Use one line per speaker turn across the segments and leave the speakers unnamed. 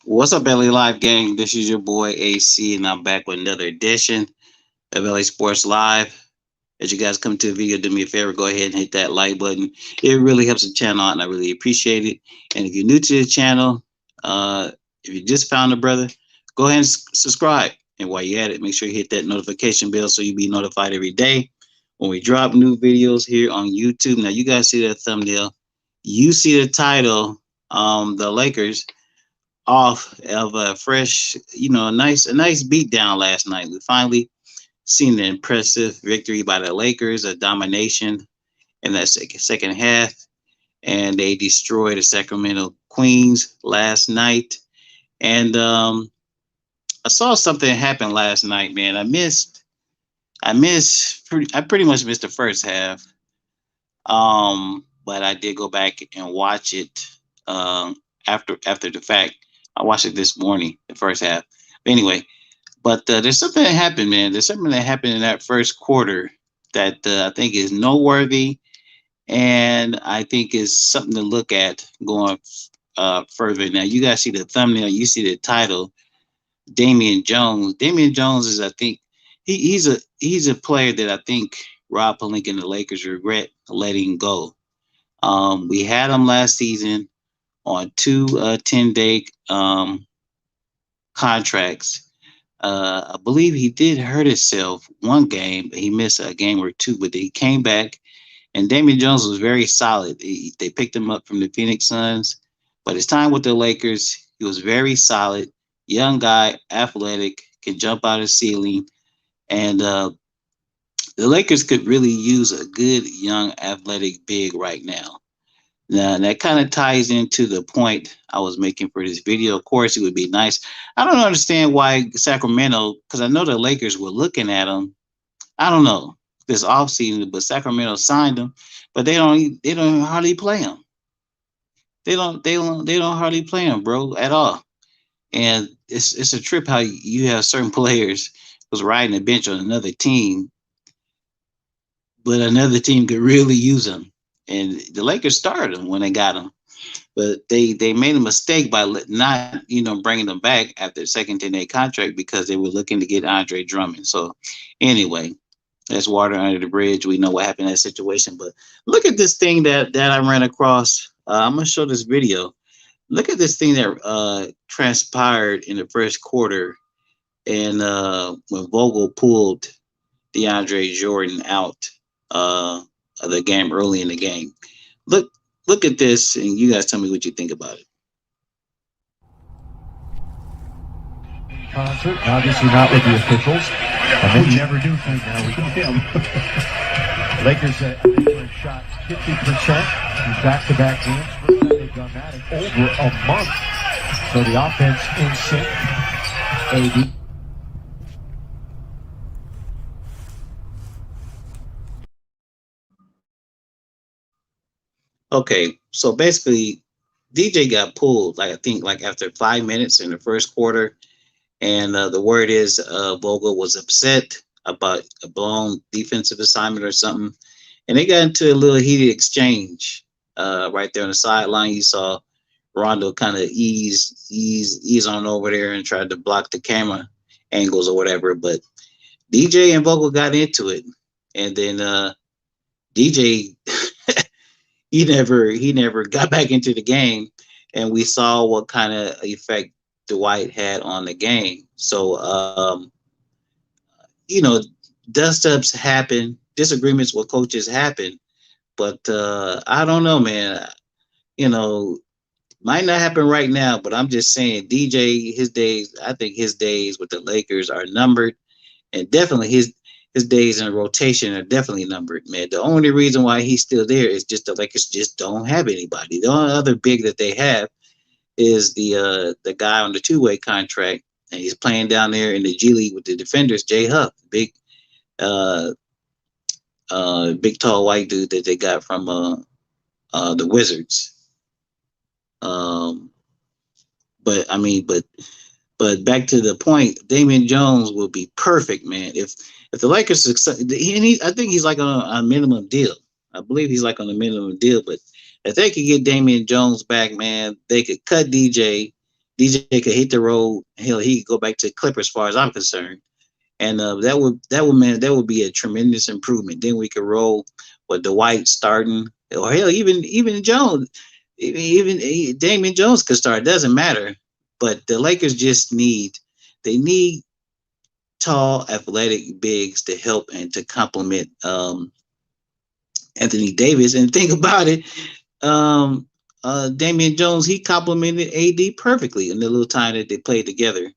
What's up, LA Live gang? This is your boy AC, and I'm back with another edition of LA Sports Live. As you guys come to the video, do me a favor, go ahead and hit that like button. It really helps the channel out, and I really appreciate it. And if you're new to the channel, if you just found a brother, go ahead and subscribe. And while you're at it, make sure you hit that notification bell so you'll be notified every day when we drop new videos here on YouTube. Now, you guys see that thumbnail. You see the title, the Lakers off of a fresh, a nice beat down last night. We finally seen an impressive victory by the Lakers, a domination in that second half, and they destroyed the Sacramento Queens last night. And I saw something happen last night, man. I pretty much missed the first half. But I did go back and watch it after the fact. I watched it this morning, the first half. But anyway, there's something that happened, man. There's something that happened in that first quarter that I think is noteworthy, and I think is something to look at going further. Now, you guys see the thumbnail, you see the title, Damian Jones. Damian Jones is, I think, he's a player that I think Rob Pelinka and the Lakers regret letting go. We had him last season on two 10-day contracts. I believe he did hurt himself one game. He missed a game or two, but he came back. And Damian Jones was very solid. They picked him up from the Phoenix Suns, but his time with the Lakers, he was very solid. Young guy, athletic, can jump out of the ceiling, and the Lakers could really use a good young athletic big right now. Now, that kind of ties into the point I was making for this video. Of course, it would be nice. I don't understand why Sacramento, because I know the Lakers were looking at him. I don't know this offseason, but Sacramento signed him, but they don't hardly play him. They don't hardly play him, bro, at all. And it's a trip how you have certain players was riding the bench on another team, but another team could really use him. And the Lakers started him when they got him, but they made a mistake by not bringing them back after the second 10-day contract because they were looking to get Andre Drummond. So anyway, that's water under the bridge. We know what happened in that situation. But look at this thing that I ran across. I'm gonna show this video. Look at this thing that transpired in the first quarter, and when Vogel pulled DeAndre Jordan out of the game early in the game. Look at this, and you guys tell me what you think about it.
Concert, obviously not with the officials. And we never do think now with him. Lakers shot 50% in back-to-back games. First time they've done that in over a month. So the offense in sync. AD.
Okay, so basically, DJ got pulled. Like I think, like after 5 minutes in the first quarter, and the word is Vogel was upset about a blown defensive assignment or something, and they got into a little heated exchange right there on the sideline. You saw Rondo kind of ease on over there and tried to block the camera angles or whatever, but DJ and Vogel got into it, and then DJ he never got back into the game, and we saw what kind of effect Dwight had on the game. So you know, dust ups happen, disagreements with coaches happen, but I don't know, man. You know, might not happen right now, but I'm just saying, DJ, his days, I think his days with the Lakers are numbered, and definitely his days in rotation are definitely numbered, man. The only reason why he's still there is just the Lakers just don't have anybody. The only other big that they have is the guy on the two-way contract, and he's playing down there in the G League with the defenders, Jay Huff, uh big tall white dude that they got from the Wizards. Um, but I mean, but back to the point, Damian Jones will be perfect, man. If the Lakers success, I think he's like on a minimum deal. I believe he's like on a minimum deal. But if they could get Damian Jones back, man, they could cut DJ. DJ could hit the road. Hell, he could go back to Clippers, as far as I'm concerned. And that would be a tremendous improvement. Then we could roll with Dwight starting, or hell, even Jones, even Damian Jones could start. It doesn't matter. But the Lakers just need tall, athletic bigs to help and to complement Anthony Davis. And think about it, um, Damian Jones, he complimented AD perfectly in the little time that they played together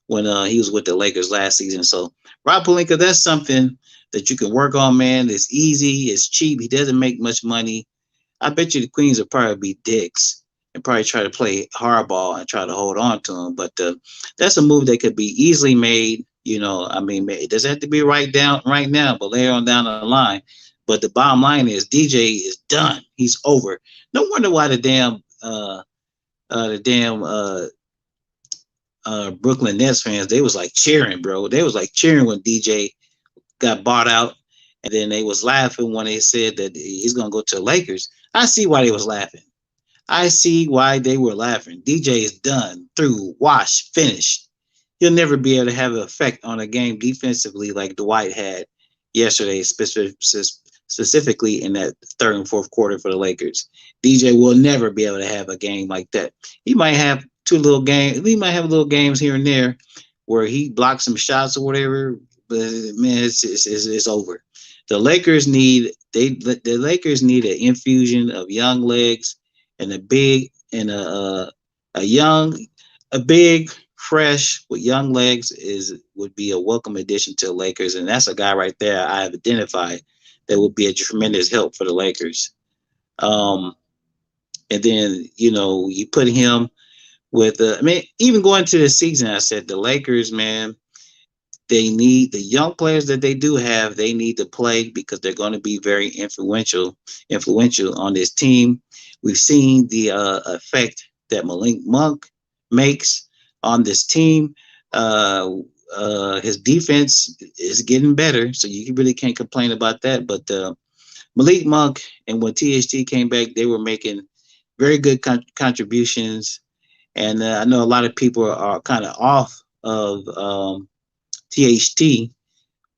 when he was with the Lakers last season. So Rob Pelinka, that's something that you can work on, man. It's easy, it's cheap. He doesn't make much money. I bet you the Queens will probably be dicks and probably try to play hardball and try to hold on to him. But that's a move that could be easily made. I mean, it doesn't have to be right now, but later on down the line. But the bottom line is DJ is done. He's over. No wonder why the damn Brooklyn Nets fans, they was like cheering, bro. They was like cheering when DJ got bought out, and then they was laughing when they said that he's gonna go to the Lakers. I see why they was laughing. I see why they were laughing. DJ is done, through, washed, finished. He'll never be able to have an effect on a game defensively like Dwight had yesterday, specifically in that third and fourth quarter for the Lakers. DJ will never be able to have a game like that. He might have two little games. He might have little games here and there where he blocks some shots or whatever. But man, it's over. The Lakers need an infusion of young legs and a big fresh with young legs would be a welcome addition to the Lakers, and that's a guy right there I have identified that would be a tremendous help for the Lakers. Um, and then you put him with I mean, even going to the season, I said the Lakers, man, they need the young players that they do have. They need to play because they're going to be very influential on this team. We've seen the effect that Malik Monk makes on this team. His defense is getting better, so you really can't complain about that. But Malik Monk and when THT came back, they were making very good contributions. And I know a lot of people are kind of off of THT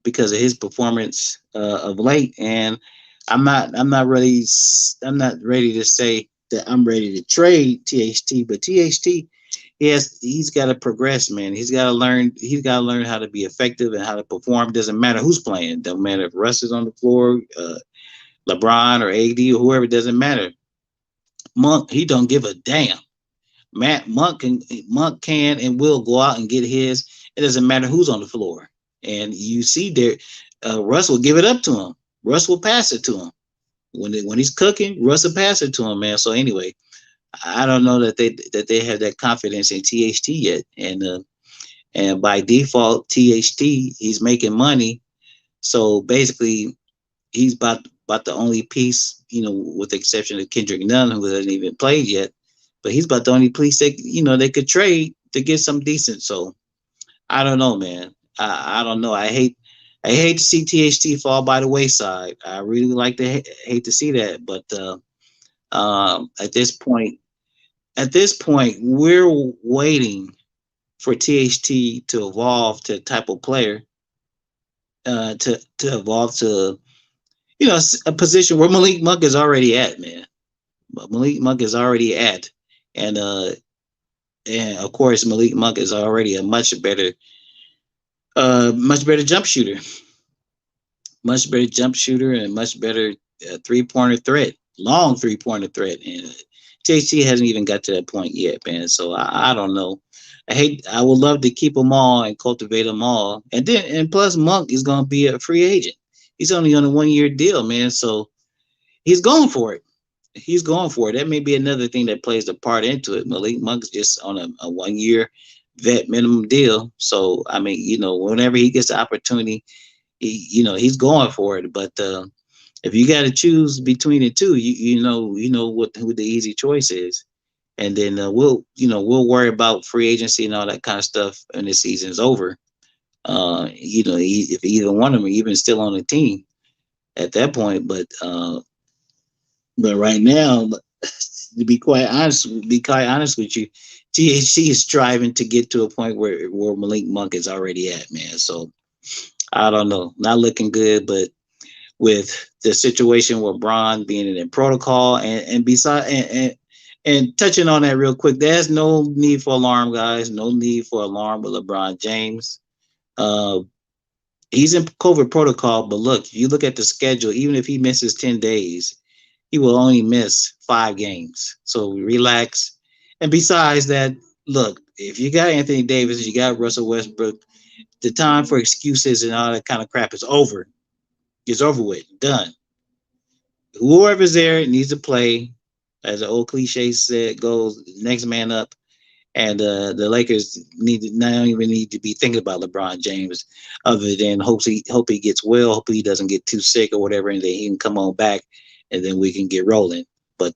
because of his performance of late, and I'm not ready to say that I'm ready to trade THT, but THT he's got to progress, man. He's got to learn how to be effective and how to perform. Doesn't matter who's playing. Doesn't matter if Russ is on the floor, LeBron or AD or whoever. Doesn't matter. Monk, he don't give a damn. Monk can and will go out and get his. It doesn't matter who's on the floor. And you see there, Russ will give it up to him. Russ will pass it to him. When he's cooking, Russ will pass it to him, man. So anyway, I don't know that they have that confidence in THT yet. And by default, THT, he's making money. So basically, he's about the only piece, with the exception of Kendrick Nunn, who hasn't even played yet. But he's about the only piece they could trade to get some decent. So I don't know, man. I don't know. I hate to see THT fall by the wayside. I really like to hate to see that, but at this point, we're waiting for THT to evolve to a type of player, to evolve to a position where Malik Monk is already at, man. Malik Monk is already at, and of course Malik Monk is already a much better jump shooter, and much better 3-pointer threat, long 3-pointer threat. And THT hasn't even got to that point yet, man. So I don't know. I would love to keep them all and cultivate them all. And plus Monk is going to be a free agent. He's only on a 1-year deal, man. So he's going for it. That may be another thing that plays a part into it. Malik Monk's just on a 1-year vet minimum deal. So, I mean, whenever he gets the opportunity, he's going for it. But if you got to choose between the two, you know who the easy choice is. And then we'll worry about free agency and all that kind of stuff when the season's over. If either one of them are even still on the team at that point. But right now, to be quite honest with you, she is striving to get to a point where Malik Monk is already at, man. So I don't know, not looking good, but with the situation with Braun being in protocol and beside and touching on that real quick, there's no need for alarm, guys. No need for alarm with LeBron James. Uh, he's in COVID protocol, but look, if you look at the schedule, even if he misses 10 days, he will only miss 5 games. So relax. And besides that, look, if you got Anthony Davis, you got Russell Westbrook, the time for excuses and all that kind of crap is over. It's over with, done. Whoever's there needs to play. As the old cliche said, goes next man up. And the Lakers need to not even need to be thinking about LeBron James, other than hope he gets well, hope he doesn't get too sick or whatever, and then he can come on back, and then we can get rolling. But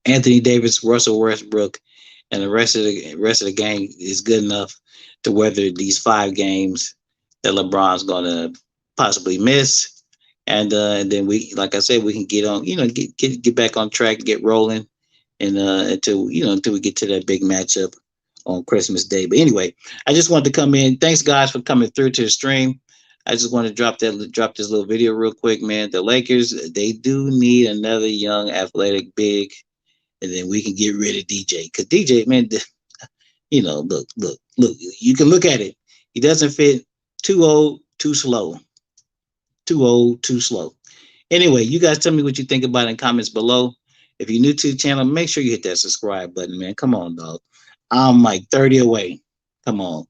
Anthony Davis, Russell Westbrook, and the rest of the gang is good enough to weather these 5 games that LeBron's gonna possibly miss, and then we, like I said, we can get on, get back on track, get rolling, and until we get to that big matchup on Christmas Day. But anyway, I just wanted to come in. Thanks guys for coming through to the stream. I just want to drop this little video real quick, man. The Lakers, they do need another young athletic big, and then we can get rid of DJ. Cause DJ, man, look. You can look at it. He doesn't fit. Too old, too slow. Too old, too slow. Anyway, you guys tell me what you think about it in comments below. If you're new to the channel, make sure you hit that subscribe button, man. Come on, dog. I'm like 30 away. Come on.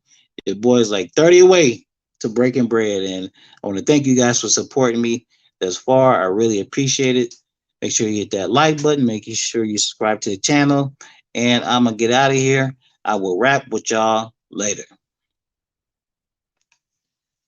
Your boy's like 30 away to breaking bread. And I want to thank you guys for supporting me thus far. I really appreciate it. Make sure you hit that like button. Make sure you subscribe to the channel. And I'm going to get out of here. I will wrap with y'all later.